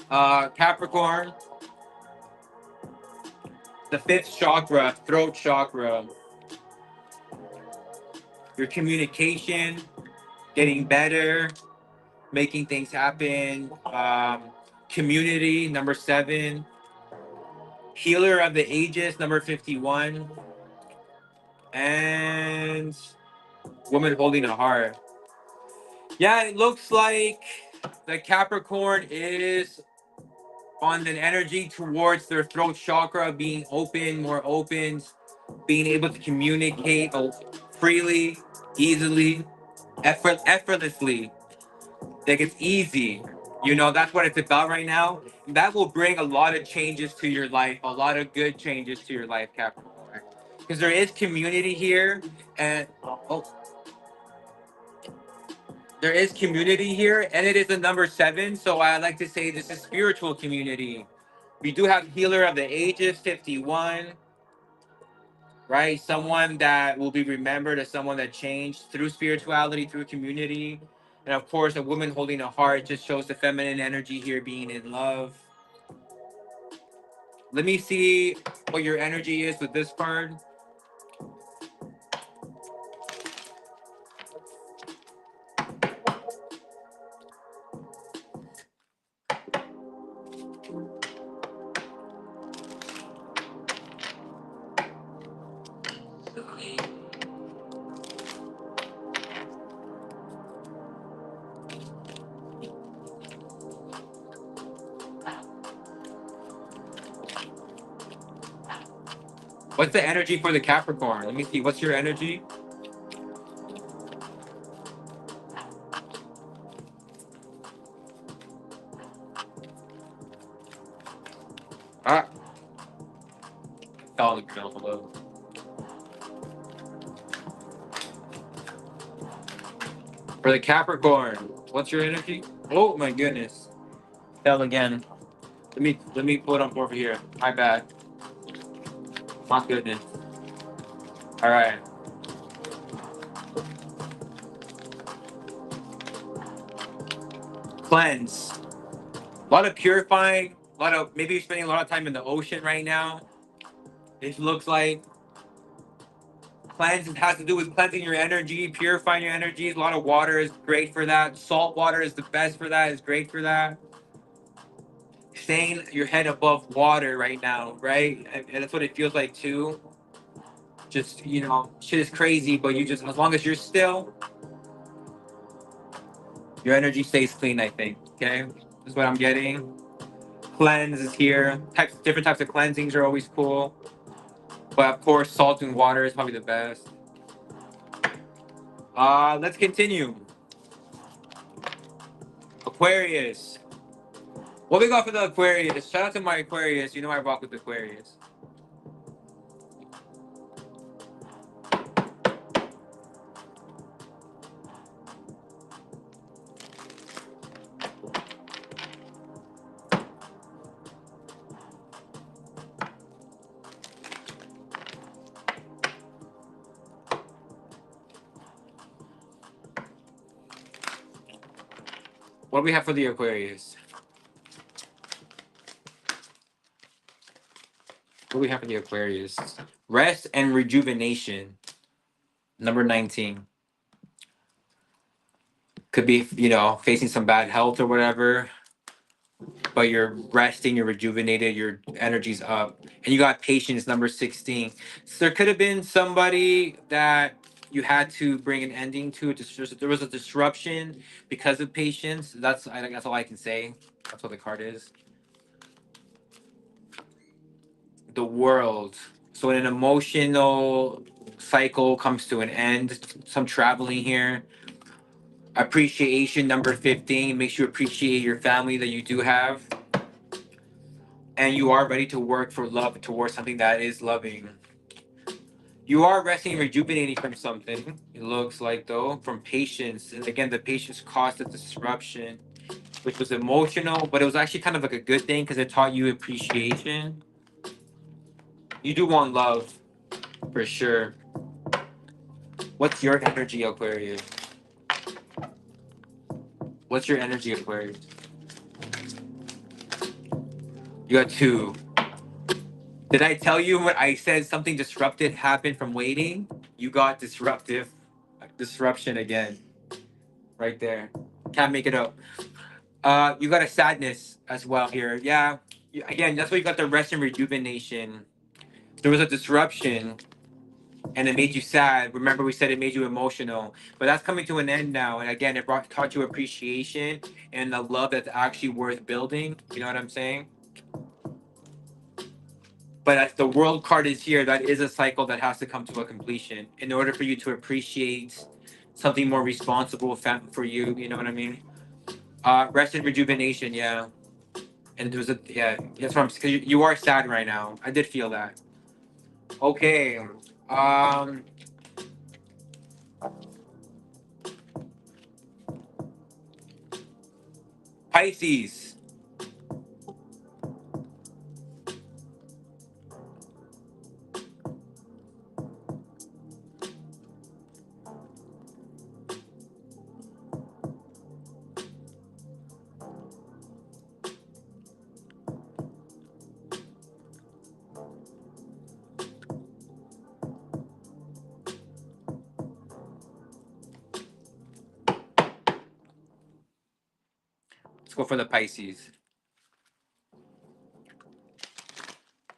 Capricorn. The fifth chakra, throat chakra. Your communication, getting better, making things happen. Community, number 7. Healer of the ages, number 51. And woman holding a heart. Yeah, it looks like the Capricorn is on an energy towards their throat chakra being open, more open, being able to communicate freely, easily, effortlessly. Like it's easy. You know, that's what it's about right now. That will bring a lot of changes to your life, a lot of good changes to your life, Capricorn. Because there is community here, and there is community here, and it is the number 7. So I like to say this is spiritual community. We do have healer of the ages, 51, right? Someone that will be remembered as someone that changed through spirituality, through community. And of course, a woman holding a heart just shows the feminine energy here being in love. Let me see what your energy is with this card. What's the energy for the Capricorn? Let me see. What's your energy? Ah, down below. For the Capricorn, what's your energy? Oh my goodness. Tell again. Let me put on over here. My bad. My goodness. All right. Cleanse. A lot of purifying. A lot of maybe you're spending a lot of time in the ocean right now. It looks like cleanse. It has to do with cleansing your energy, purifying your energies. A lot of water is great for that. Salt water is the best for that. It's great for that. Staying your head above water right now, right? And that's what it feels like too. Just, shit is crazy, but you just, as long as you're still, your energy stays clean, I think. Okay? That's what I'm getting. Cleanse is here. Different types of cleansings are always cool. But of course, salt and water is probably the best. Let's continue. Aquarius. What we got for the Aquarius? Shout out to my Aquarius. You know I rock with Aquarius. What do we have for the Aquarius? What do we have for the Aquarius? Rest and rejuvenation. Number 19. Could be, facing some bad health or whatever, but you're resting, you're rejuvenated, your energy's up. And you got patience, number 16. So there could have been somebody that you had to bring an ending to. There was a disruption because of patience. That's all I can say. That's what the card is. The world. So when an emotional cycle comes to an end, some traveling here. Appreciation, number 15. Makes you appreciate your family that you do have. And you are ready to work for love towards something that is loving. You are resting and rejuvenating from something, it looks like, though, from patience. And again, the patience caused the disruption, which was emotional, but it was actually kind of like a good thing because it taught you appreciation. You do want love, for sure. What's your energy, Aquarius? What's your energy, Aquarius? You got 2. Did I tell you when I said something disruptive happened from waiting? You got disruption again. Right there. Can't make it up. You got a sadness as well here. Yeah. Again, that's why you got the rest and rejuvenation. There was a disruption and it made you sad. Remember, we said it made you emotional, but that's coming to an end now. And again, taught you appreciation and the love that's actually worth building. You know what I'm saying? But as the world card is here, that is a cycle that has to come to a completion in order for you to appreciate something more responsible for you. You know what I mean? Rest and rejuvenation, yeah. And there's that's what I'm. Cause you are sad right now. I did feel that. Okay. Um. Pisces. Let's go for the Pisces.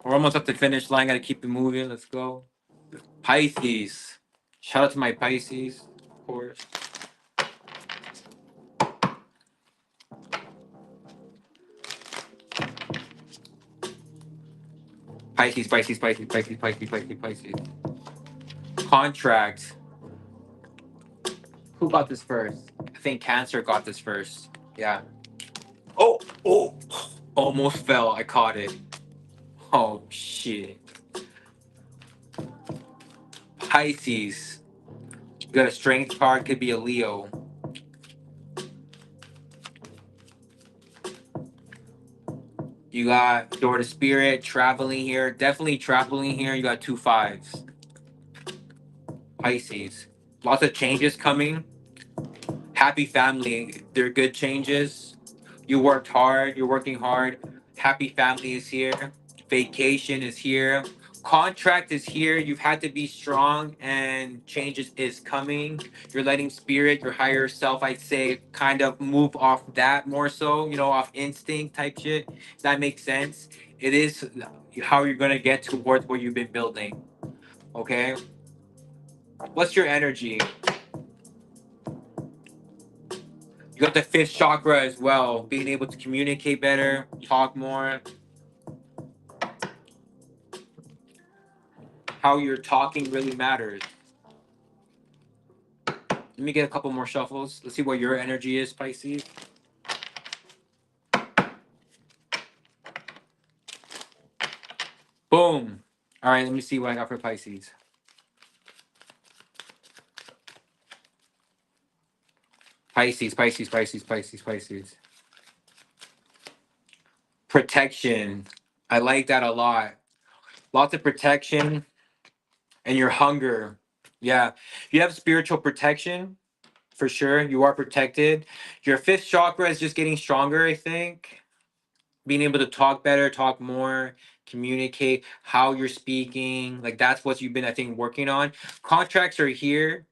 We're almost up the finish line. Gotta keep it moving. Let's go. Pisces. Shout out to my Pisces, of course. Pisces, Pisces, Pisces, Pisces, Pisces, Pisces, Pisces. Contract. Who got this first? I think Cancer got this first. Yeah. Oh, almost fell. I caught it. Oh shit. Pisces. You got a strength card, could be a Leo. You got Door to Spirit, traveling here. Definitely traveling here. You got 2 5s. Pisces. Lots of changes coming. Happy family. They're good changes. You worked hard. You're working hard. Happy family is here. Vacation is here. Contract is here. You've had to be strong, and is coming. You're letting spirit, your higher self, I'd say, kind of move off that more so, off instinct type shit. Does that make sense? It is how you're gonna get towards what you've been building. Okay. What's your energy? You got the fifth chakra as well, being able to communicate better, talk more. How you're talking really matters. Let me get a couple more shuffles. Let's see what your energy is, Pisces. Boom. All right, let me see what I got for Pisces. Pisces, Pisces, Pisces, Pisces, Pisces. Protection. I like that a lot. Lots of protection and your hunger. Yeah. You have spiritual protection for sure. You are protected. Your fifth chakra is just getting stronger, I think. Being able to talk better, talk more, communicate how you're speaking. Like that's what you've been, I think, working on. Contracts are here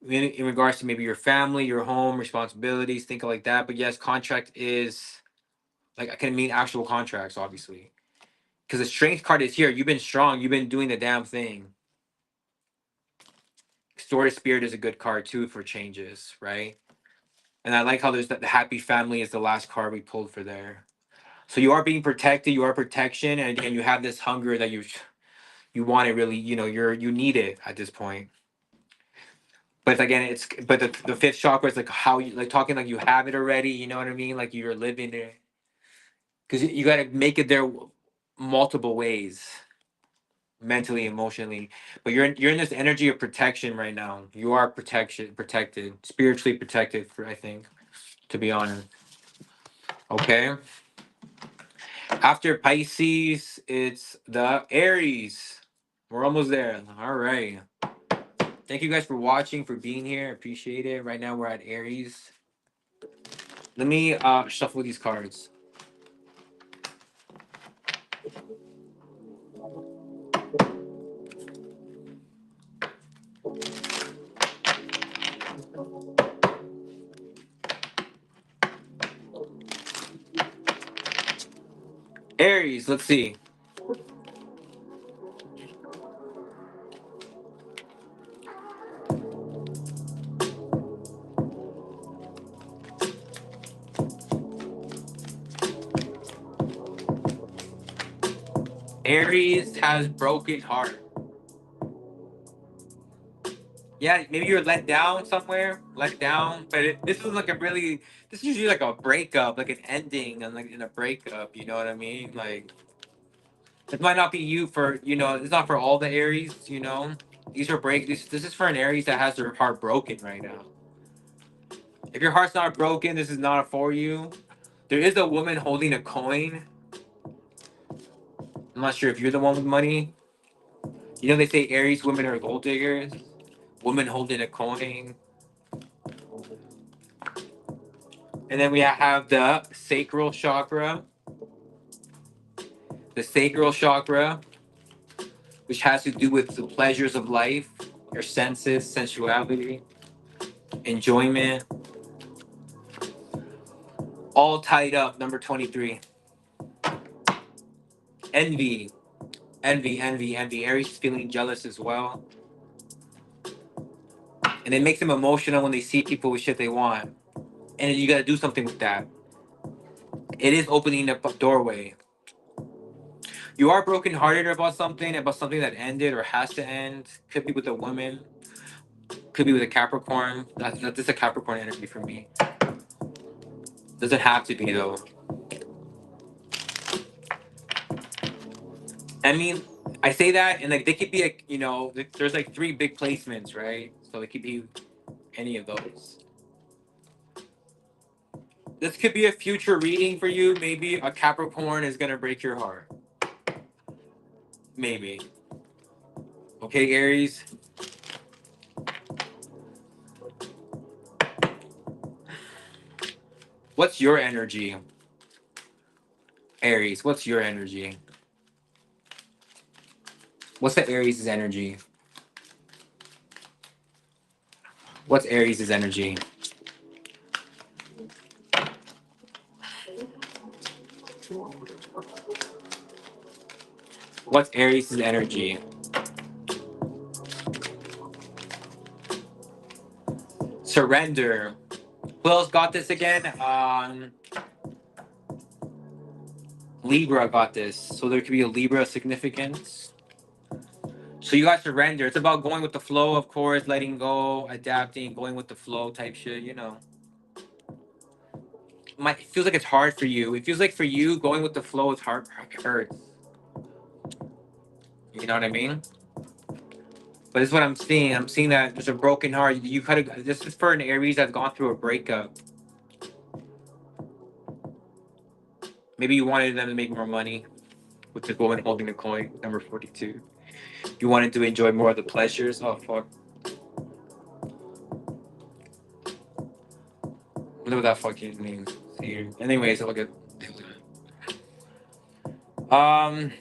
in regards to maybe your family, your home, responsibilities, think like that. But yes, contract is like I can mean actual contracts, obviously. Because the strength card is here. You've been strong. You've been doing the damn thing. Sword of Spirit is a good card too for changes, right? And I like how there's the happy family is the last card we pulled for there. So you are being protected. You are protection, and you have this hunger that you want it really. You need it at this point. But again, the fifth chakra is like how you like talking like you have it already. You know what I mean? Like you're living it because you got to make it there multiple ways, mentally, emotionally. But you're in this energy of protection right now. You are protected, spiritually protected. For I think, to be honest. Okay. After Pisces, it's the Aries. We're almost there. All right. Thank you guys for watching, for being here. Appreciate it. Right now we're at Aries. Let me shuffle these cards. Aries, let's see. Aries has broken heart. Yeah, maybe you're let down somewhere, let down. But this is like this is usually like a breakup, like an ending, and like in a breakup. You know what I mean? Like it might not be you for it's not for all the Aries. These are This is for an Aries that has their heart broken right now. If your heart's not broken, this is not for you. There is a woman holding a coin. I'm not sure if you're the one with money. They say Aries women are gold diggers. Woman holding a coin. And then we have the sacral chakra. The sacral chakra, which has to do with the pleasures of life, your senses, sensuality, enjoyment, all tied up. Number 23. Envy. Envy, envy, envy. Aries is feeling jealous as well. And it makes them emotional when they see people with shit they want. And you got to do something with that. It is opening up a doorway. You are brokenhearted about something that ended or has to end. Could be with a woman, could be with a Capricorn. That's a Capricorn energy for me. Doesn't have to be though. I mean, I say that, and like they could be like there's like three big placements, right? So it could be any of those. This could be a future reading for you. Maybe a Capricorn is gonna break your heart. Maybe. Okay, Aries. What's your energy? Aries, what's your energy? What's the Aries' energy? What's Aries' energy? What's Aries' energy? Surrender. Who else got this again? Libra got this. So there could be a Libra significance. So you got surrender. It's about going with the flow, of course, letting go, adapting, going with the flow type shit, you know. It feels like it's hard for you. It feels like for you, going with the flow is hard, it hurts. You know what I mean? But this is what I'm seeing. I'm seeing that there's a broken heart. You could have. This is for an Aries that's gone through a breakup. Maybe you wanted them to make more money with the woman holding the coin, number 42. You wanted to enjoy more of the pleasures. Oh fuck. What that fucking means. Anyways, look at. Um.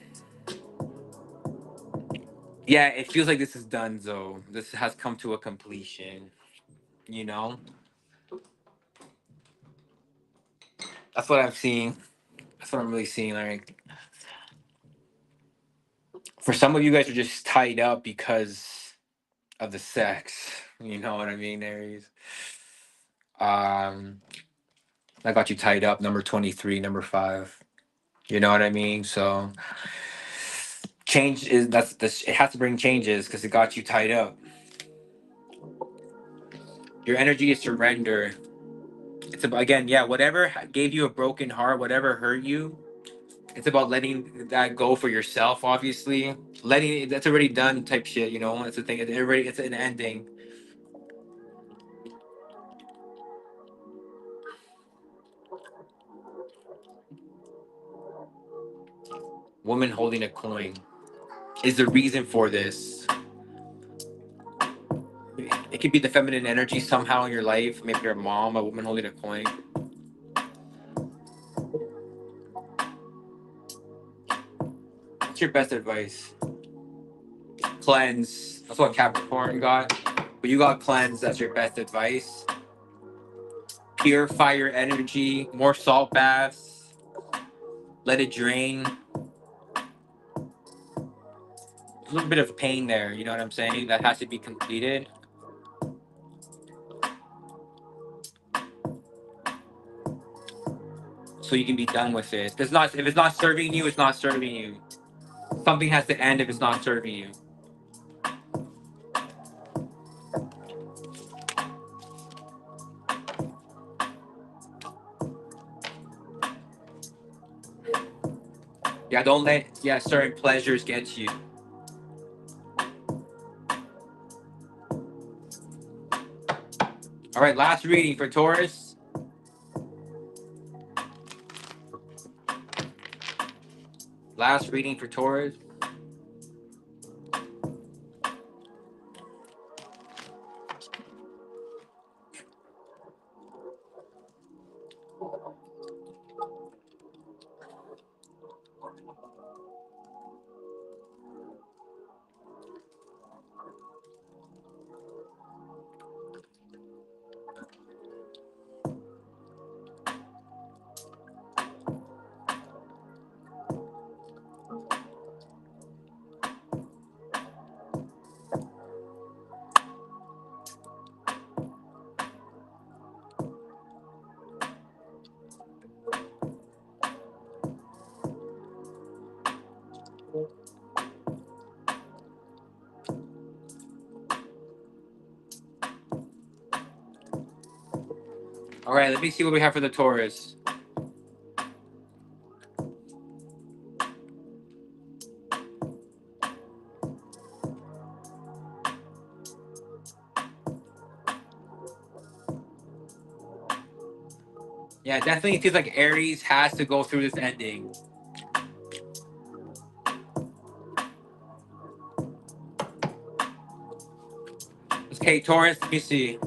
Yeah, it feels like this is done, though. This has come to a completion. You know. That's what I'm seeing. That's what I'm really seeing. Like, for some of you guys are just tied up because of the sex. You know what I mean, Aries? Um, I got you tied up, number 23, number 5. You know what I mean? So change is that's this it has to bring changes because it got you tied up. Your energy is surrender. It's about, again, yeah, whatever gave you a broken heart, whatever hurt you, it's about letting that go for yourself, obviously. Letting that's already done type shit, you know. It's a thing. It's an ending. Woman holding a coin is the reason for this. It could be the feminine energy somehow in your life. Maybe your mom, a woman holding a coin. What's your best advice? Cleanse. That's what Capricorn got. But you got cleanse. That's your best advice. Purify your energy. More salt baths. Let it drain. A little bit of pain there. You know what I'm saying? That has to be completed. So you can be done with it. If it's not serving you, it's not serving you. Something has to end if it's not serving you. Yeah, don't let certain pleasures get you. All right, last reading for Taurus. Last reading for Taurus. All right, let me see what we have for the Taurus. Yeah, it definitely feels like Aries has to go through this ending. Okay, Taurus, let me see.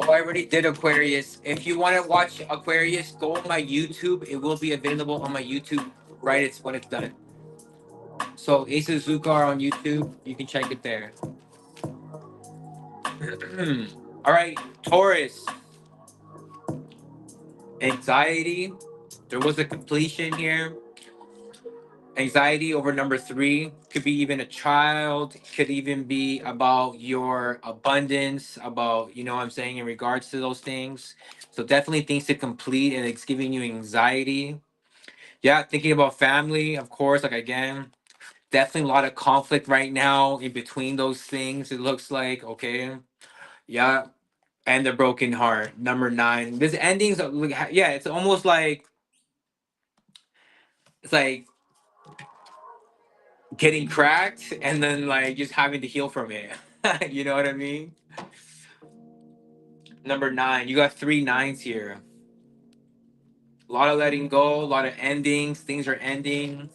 Oh, I already did Aquarius. If you want to watch Aquarius, go on my YouTube. It will be available on my YouTube right it's when it's done. So aceazucar on YouTube, you can check it there. All right, Taurus. Anxiety. There was a completion here. Anxiety over number three could be even a child, could even be about your abundance, about, you know what I'm saying, in regards to those things. So definitely things to complete and it's giving you anxiety. Yeah, thinking about family, of course, like again, definitely a lot of conflict right now in between those things. It looks like, okay. Yeah. And the broken heart, number nine. This endings, yeah, it's almost like, it's like getting cracked and then like just having to heal from it. You know what I mean? Number nine, you got three nines here. A lot of letting go, a lot of endings. Things are ending.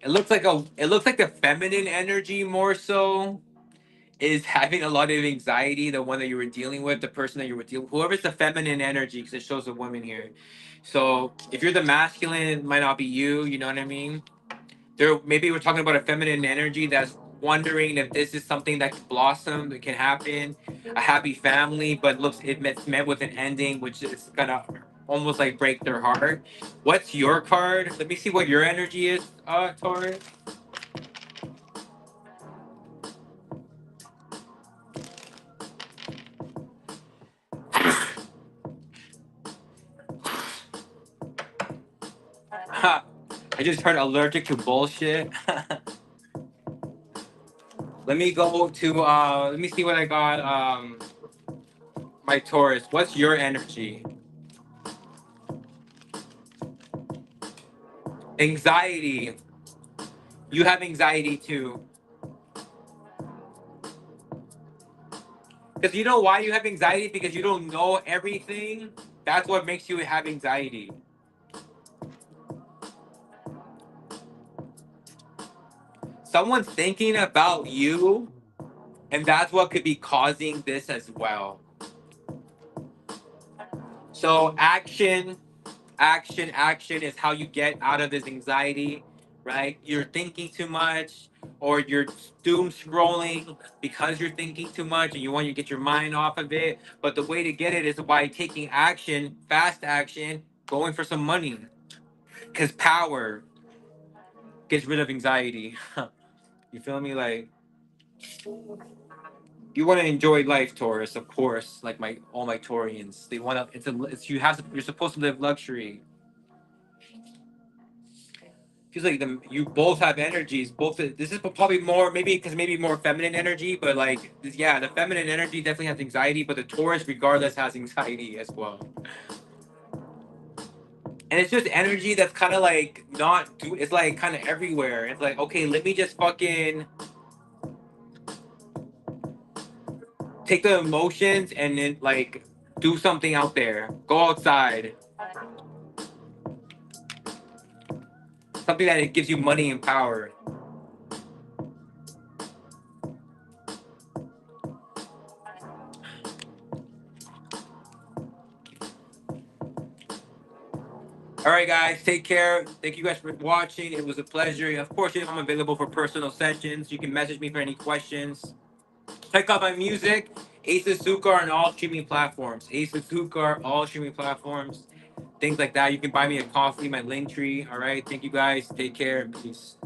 It looks like the feminine energy more so is having a lot of anxiety. The one that you were dealing with, the person that you were dealing, whoever's the feminine energy, because it shows a woman here. So if you're the masculine, it might not be you. You know what I mean? There maybe we're talking about a feminine energy that's wondering if this is something that can blossom, that can happen, a happy family, but looks it's met with an ending which is gonna almost like break their heart. What's your card? Let me see what your energy is, Taurus. Ha, I just heard allergic to bullshit. Let me go to let me see what I got. My Taurus. What's your energy? Anxiety. You have anxiety too. Because you know why you have anxiety? Because you don't know everything. That's what makes you have anxiety. Someone's thinking about you, and that's what could be causing this as well. So, action is how you get out of this anxiety, right? You're thinking too much, or you're doom scrolling because you're thinking too much and you want to get your mind off of it. But the way to get it is by taking action, fast action, going for some money. Because power gets rid of anxiety. You feel me? Like you want to enjoy life, Taurus, of course. Like my all my Taurians, they want to. It's you have. You're supposed to live luxury. Feels like you both have energies. Both this is probably more maybe because maybe more feminine energy, but like yeah, the feminine energy definitely has anxiety, but the Taurus regardless has anxiety as well. And it's just energy that's kind of like not do. It's like kind of everywhere. It's like okay, let me just fucking take the emotions and then like do something out there. Go outside. Something that it gives you money and power. All right, guys, take care. Thank you guys for watching. It was a pleasure. Of course, I'm available for personal sessions. You can message me for any questions. Check out my music, Ace Azucar, on all streaming platforms. Ace Azucar, all streaming platforms. Things like that. You can buy me a coffee, my Linktree. All right. Thank you guys. Take care. Peace.